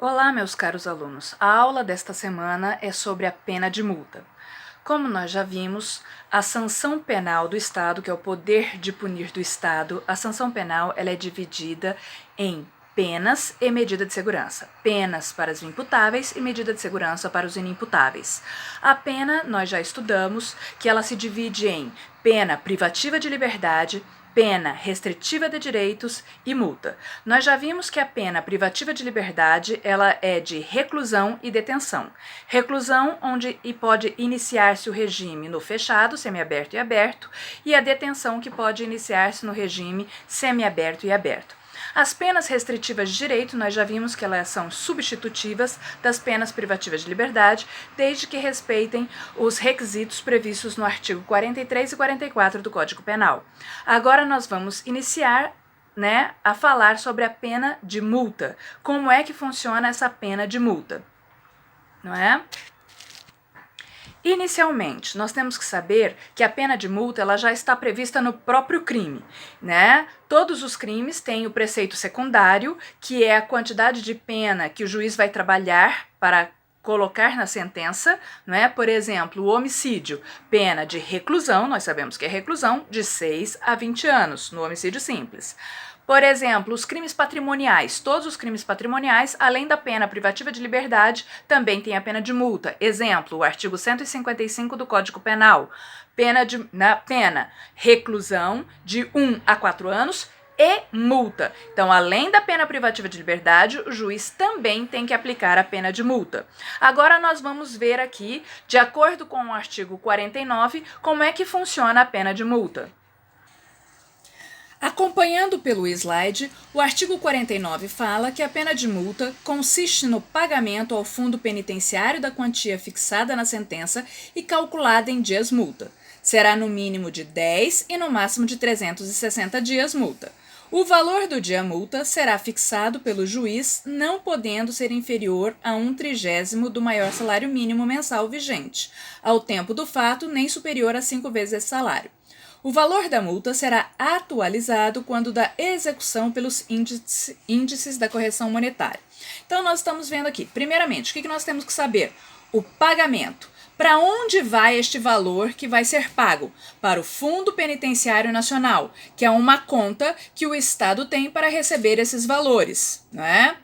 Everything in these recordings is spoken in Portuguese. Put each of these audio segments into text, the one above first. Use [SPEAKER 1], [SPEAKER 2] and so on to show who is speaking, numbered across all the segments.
[SPEAKER 1] Olá, meus caros alunos. A aula desta semana é sobre a pena de multa. Como nós já vimos, a sanção penal do Estado, que é o poder de punir do Estado, a sanção penal ela é dividida em penas e medida de segurança. Penas para os imputáveis e medida de segurança para os inimputáveis. A pena, nós já estudamos, que ela se divide em pena privativa de liberdade, pena restritiva de direitos e multa. Nós já vimos que a pena privativa de liberdade ela é de reclusão e detenção. Reclusão, onde pode iniciar-se o regime no fechado, semiaberto e aberto, e a detenção, que pode iniciar-se no regime semiaberto e aberto. As penas restritivas de direito, nós já vimos que elas são substitutivas das penas privativas de liberdade, desde que respeitem os requisitos previstos no artigo 43 e 44 do Código Penal. Agora nós vamos iniciar a falar sobre a pena de multa. Como é que funciona essa pena de multa? Não é? Inicialmente, nós temos que saber que a pena de multa ela já está prevista no próprio crime, né? Todos os crimes têm o preceito secundário, que é a quantidade de pena que o juiz vai trabalhar para colocar na sentença, não é? Por exemplo, o homicídio, pena de reclusão, nós sabemos que é reclusão, de 6 a 20 anos, no homicídio simples. Por exemplo, os crimes patrimoniais, todos os crimes patrimoniais, além da pena privativa de liberdade, também tem a pena de multa. Exemplo, o artigo 155 do Código Penal, pena reclusão de 1 a 4 anos e multa. Então, além da pena privativa de liberdade, o juiz também tem que aplicar a pena de multa. Agora nós vamos ver aqui, de acordo com o artigo 49, como é que funciona a pena de multa. Acompanhando pelo slide, o artigo 49 fala que a pena de multa consiste no pagamento ao fundo penitenciário da quantia fixada na sentença e calculada em dias multa. Será no mínimo de 10 e no máximo de 360 dias multa. O valor do dia multa será fixado pelo juiz, não podendo ser inferior a 1/30 do maior salário mínimo mensal vigente, ao tempo do fato, nem superior a 5 vezes esse salário. O valor da multa será atualizado quando da execução pelos índices da correção monetária. Então, nós estamos vendo aqui, primeiramente, o que nós temos que saber? O pagamento. Para onde vai este valor que vai ser pago? Para o Fundo Penitenciário Nacional, que é uma conta que o Estado tem para receber esses valores, não é?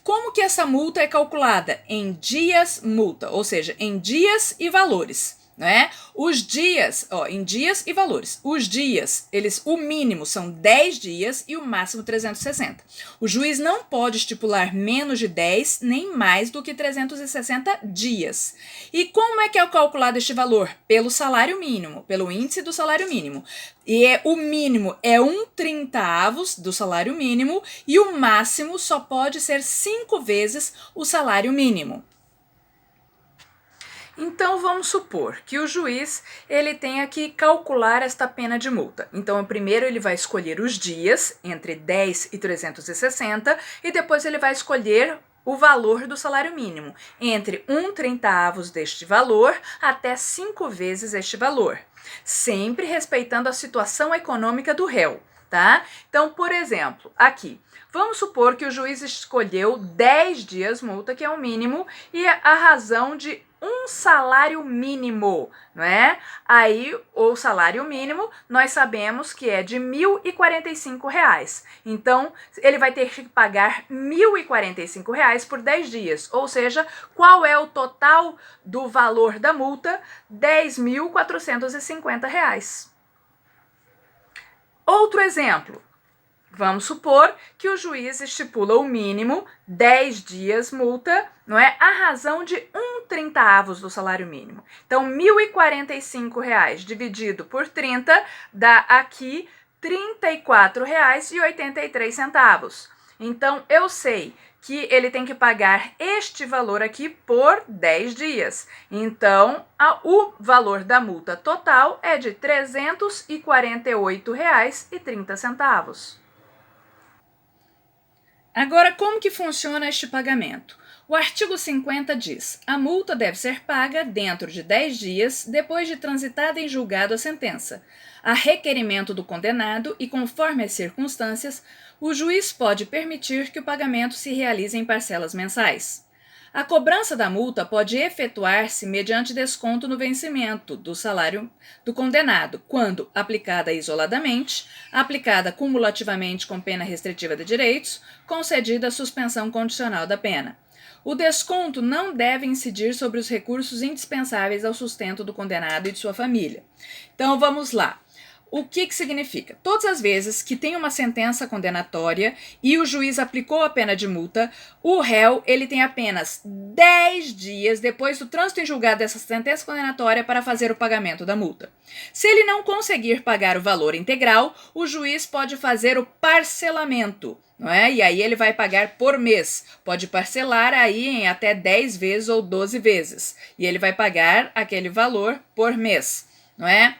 [SPEAKER 1] Como que essa multa é calculada? Em dias multa, ou seja, em dias e valores. Né? Os dias, em dias e valores. Os dias, o mínimo são 10 dias e o máximo 360. O juiz não pode estipular menos de 10 nem mais do que 360 dias. E como é que é calculado este valor? Pelo salário mínimo, pelo índice do salário mínimo. E o mínimo é 1/30 do salário mínimo e o máximo só pode ser 5 vezes o salário mínimo. Então, vamos supor que o juiz ele tenha que calcular esta pena de multa. Então, primeiro ele vai escolher os dias, entre 10 e 360, e depois ele vai escolher o valor do salário mínimo, entre 1/30 deste valor até 5 vezes este valor, sempre respeitando a situação econômica do réu. Tá? Então, por exemplo, aqui, vamos supor que o juiz escolheu 10 dias multa, que é o mínimo, e a razão de um salário mínimo, não é? Aí, o salário mínimo, nós sabemos que é de R$ 1.045. Então, ele vai ter que pagar R$ 1.045 por 10 dias. Ou seja, qual é o total do valor da multa? R$ 10.450. Outro exemplo. Vamos supor que o juiz estipula o mínimo 10 dias multa, não é? A razão de 1/30 do salário mínimo. Então, R$ 1.045 dividido por 30 dá aqui R$ 34,83. Então, eu sei que ele tem que pagar este valor aqui por 10 dias. Então, o valor da multa total é de R$ 348,30. Agora, como que funciona este pagamento? O artigo 50 diz: a multa deve ser paga dentro de 10 dias depois de transitada em julgado a sentença, a requerimento do condenado e, conforme as circunstâncias, o juiz pode permitir que o pagamento se realize em parcelas mensais. A cobrança da multa pode efetuar-se mediante desconto no vencimento do salário do condenado, quando aplicada isoladamente, aplicada cumulativamente com pena restritiva de direitos, concedida a suspensão condicional da pena. O desconto não deve incidir sobre os recursos indispensáveis ao sustento do condenado e de sua família. Então vamos lá. O que significa? Todas as vezes que tem uma sentença condenatória e o juiz aplicou a pena de multa, o réu ele tem apenas 10 dias depois do trânsito em julgado dessa sentença condenatória para fazer o pagamento da multa. Se ele não conseguir pagar o valor integral, o juiz pode fazer o parcelamento. Não é? E aí ele vai pagar por mês, pode parcelar aí em até 10 vezes ou 12 vezes, e ele vai pagar aquele valor por mês, não é?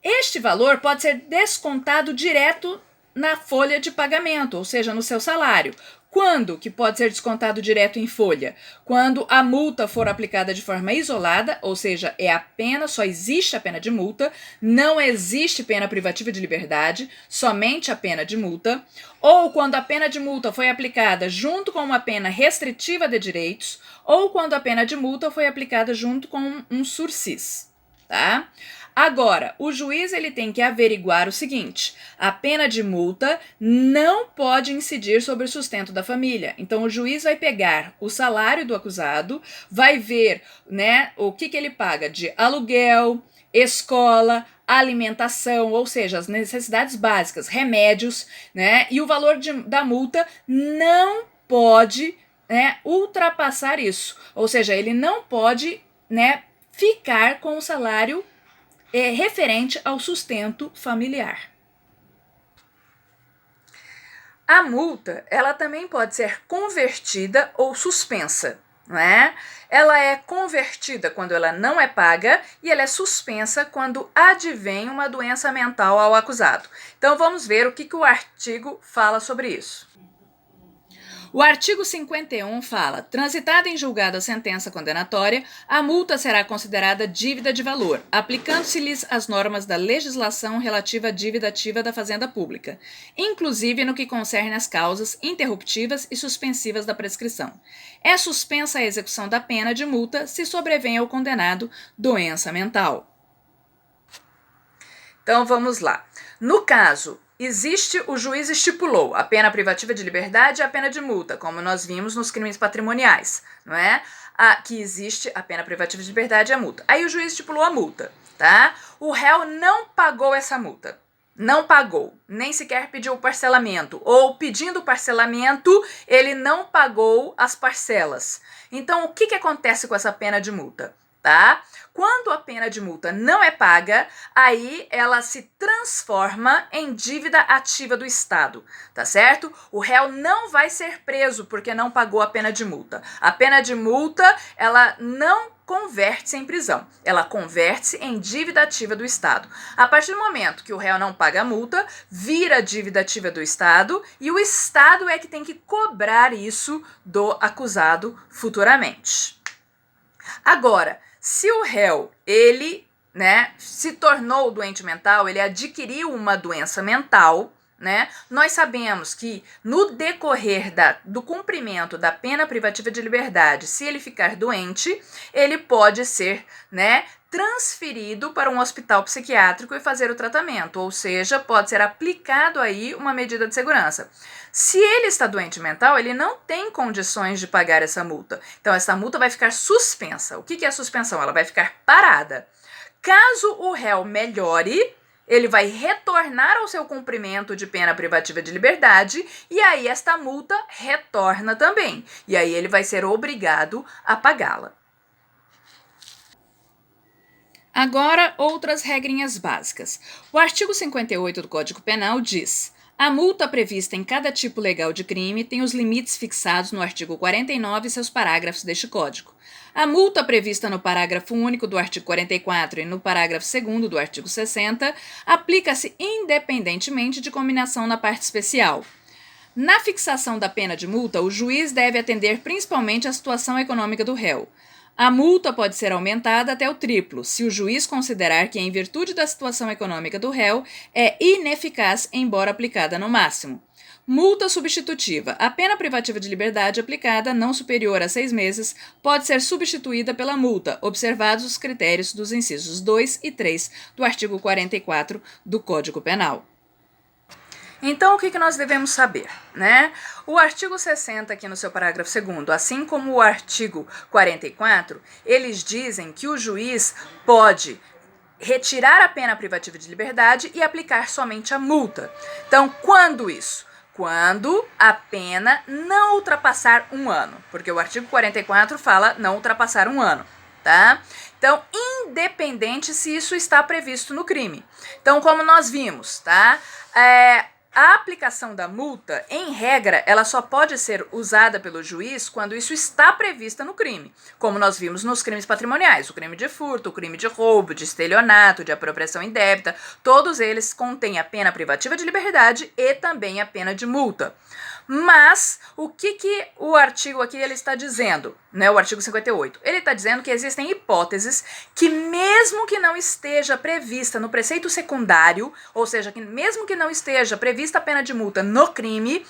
[SPEAKER 1] Este valor pode ser descontado direto na folha de pagamento, ou seja, no seu salário. Quando que pode ser descontado direto em folha? Quando a multa for aplicada de forma isolada, ou seja, é a pena, só existe a pena de multa, não existe pena privativa de liberdade, somente a pena de multa, ou quando a pena de multa foi aplicada junto com uma pena restritiva de direitos, ou quando a pena de multa foi aplicada junto com um sursis, tá? Agora, o juiz ele tem que averiguar o seguinte: a pena de multa não pode incidir sobre o sustento da família. Então, o juiz vai pegar o salário do acusado, vai ver, né, o que ele paga de aluguel, escola, alimentação, ou seja, as necessidades básicas, remédios, né, e o valor da multa não pode, né, ultrapassar isso. Ou seja, ele não pode, né, ficar com o salário referente ao sustento familiar. A multa, ela também pode ser convertida ou suspensa, não é? Ela é convertida quando ela não é paga e ela é suspensa quando advém uma doença mental ao acusado. Então vamos ver o que o artigo fala sobre isso. O artigo 51 fala: transitada em julgado a sentença condenatória, a multa será considerada dívida de valor, aplicando-se-lhes as normas da legislação relativa à dívida ativa da Fazenda Pública, inclusive no que concerne às causas interruptivas e suspensivas da prescrição. É suspensa a execução da pena de multa se sobrevém ao condenado doença mental. Então vamos lá. No caso, o juiz estipulou a pena privativa de liberdade e a pena de multa, como nós vimos nos crimes patrimoniais, não é? Que existe a pena privativa de liberdade e a multa. Aí o juiz estipulou a multa, tá? O réu não pagou essa multa. Não pagou, nem sequer pediu o parcelamento, ou pedindo o parcelamento, ele não pagou as parcelas. Então, o que acontece com essa pena de multa? Tá? Quando a pena de multa não é paga, aí ela se transforma em dívida ativa do Estado, tá certo? O réu não vai ser preso porque não pagou a pena de multa. A pena de multa, ela não converte-se em prisão, ela converte-se em dívida ativa do Estado. A partir do momento que o réu não paga a multa, vira dívida ativa do Estado e o Estado é que tem que cobrar isso do acusado futuramente. Agora, se o réu, ele, né, se tornou doente mental, ele adquiriu uma doença mental, né, nós sabemos que no decorrer do cumprimento da pena privativa de liberdade, se ele ficar doente, ele pode ser, né, transferido para um hospital psiquiátrico e fazer o tratamento, ou seja, pode ser aplicado aí uma medida de segurança. Se ele está doente mental, ele não tem condições de pagar essa multa. Então, essa multa vai ficar suspensa. O que é a suspensão? Ela vai ficar parada. Caso o réu melhore, ele vai retornar ao seu cumprimento de pena privativa de liberdade e aí esta multa retorna também. E aí ele vai ser obrigado a pagá-la. Agora, outras regrinhas básicas. O artigo 58 do Código Penal diz: a multa prevista em cada tipo legal de crime tem os limites fixados no artigo 49 e seus parágrafos deste Código. A multa prevista no parágrafo único do artigo 44 e no parágrafo 2º do artigo 60 aplica-se independentemente de combinação na parte especial. Na fixação da pena de multa, o juiz deve atender principalmente à situação econômica do réu. A multa pode ser aumentada até o triplo, se o juiz considerar que, em virtude da situação econômica do réu, é ineficaz, embora aplicada no máximo. Multa substitutiva. A pena privativa de liberdade aplicada, não superior a 6 meses, pode ser substituída pela multa, observados os critérios dos incisos 2 e 3 do artigo 44 do Código Penal. Então, o que nós devemos saber, né? O artigo 60, aqui no seu parágrafo 2º, assim como o artigo 44, eles dizem que o juiz pode retirar a pena privativa de liberdade e aplicar somente a multa. Então, quando isso? Quando a pena não ultrapassar 1 ano, porque o artigo 44 fala não ultrapassar 1 ano, tá? Então, independente se isso está previsto no crime. Então, como nós vimos, tá? A aplicação da multa, em regra, ela só pode ser usada pelo juiz quando isso está previsto no crime, como nós vimos nos crimes patrimoniais, o crime de furto, o crime de roubo, de estelionato, de apropriação indébita, todos eles contêm a pena privativa de liberdade e também a pena de multa. Mas o que o artigo aqui ele está dizendo, né, o artigo 58? Ele está dizendo que existem hipóteses que mesmo que não esteja prevista no preceito secundário, ou seja, que mesmo que não esteja prevista a pena de multa no crime,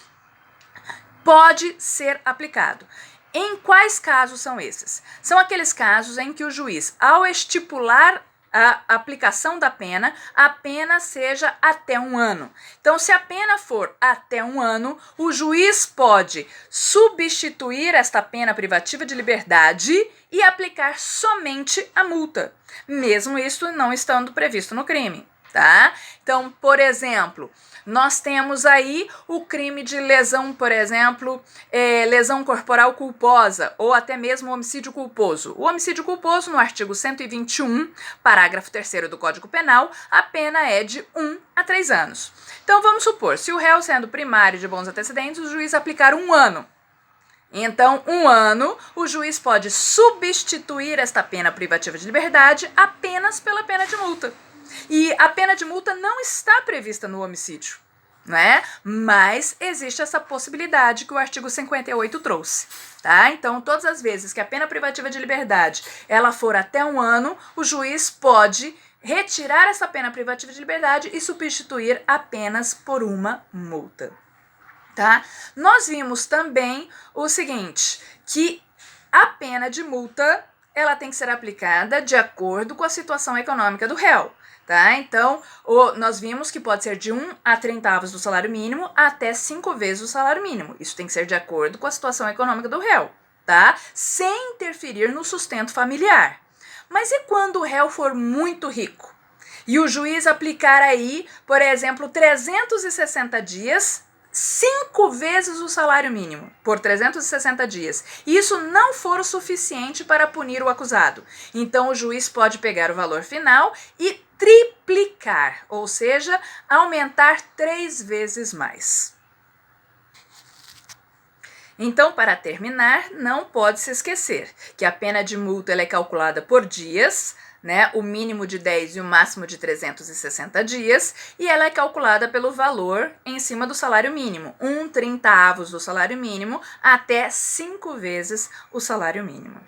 [SPEAKER 1] pode ser aplicado. Em quais casos são esses? São aqueles casos em que o juiz, ao estipular a aplicação da pena, a pena seja até 1 ano. Então, se a pena for até 1 ano, o juiz pode substituir esta pena privativa de liberdade e aplicar somente a multa, mesmo isso não estando previsto no crime, tá? Então, por exemplo, nós temos aí o crime de lesão, por exemplo, lesão corporal culposa ou até mesmo homicídio culposo. O homicídio culposo, no artigo 121, parágrafo 3º do Código Penal, a pena é de 1 a 3 anos. Então, vamos supor, se o réu sendo primário de bons antecedentes, o juiz aplicar 1 ano. Então, 1 ano, o juiz pode substituir esta pena privativa de liberdade apenas pela pena de multa. E a pena de multa não está prevista no homicídio, né? Mas existe essa possibilidade que o artigo 58 trouxe, tá? Então, todas as vezes que a pena privativa de liberdade ela for até 1 ano, o juiz pode retirar essa pena privativa de liberdade e substituir apenas por uma multa, tá? Nós vimos também o seguinte, que a pena de multa ela tem que ser aplicada de acordo com a situação econômica do réu. Tá? Então, nós vimos que pode ser de 1 a 30avos do salário mínimo até 5 vezes o salário mínimo. Isso tem que ser de acordo com a situação econômica do réu, tá? Sem interferir no sustento familiar. Mas e quando o réu for muito rico? E o juiz aplicar aí, por exemplo, 360 dias, 5 vezes o salário mínimo, por 360 dias. E isso não for o suficiente para punir o acusado. Então, o juiz pode pegar o valor final e triplicar, ou seja, aumentar 3 vezes mais. Então, para terminar, não pode se esquecer que a pena de multa ela é calculada por dias, né, o mínimo de 10 e o máximo de 360 dias, e ela é calculada pelo valor em cima do salário mínimo, 1/30avos do salário mínimo até 5 vezes o salário mínimo.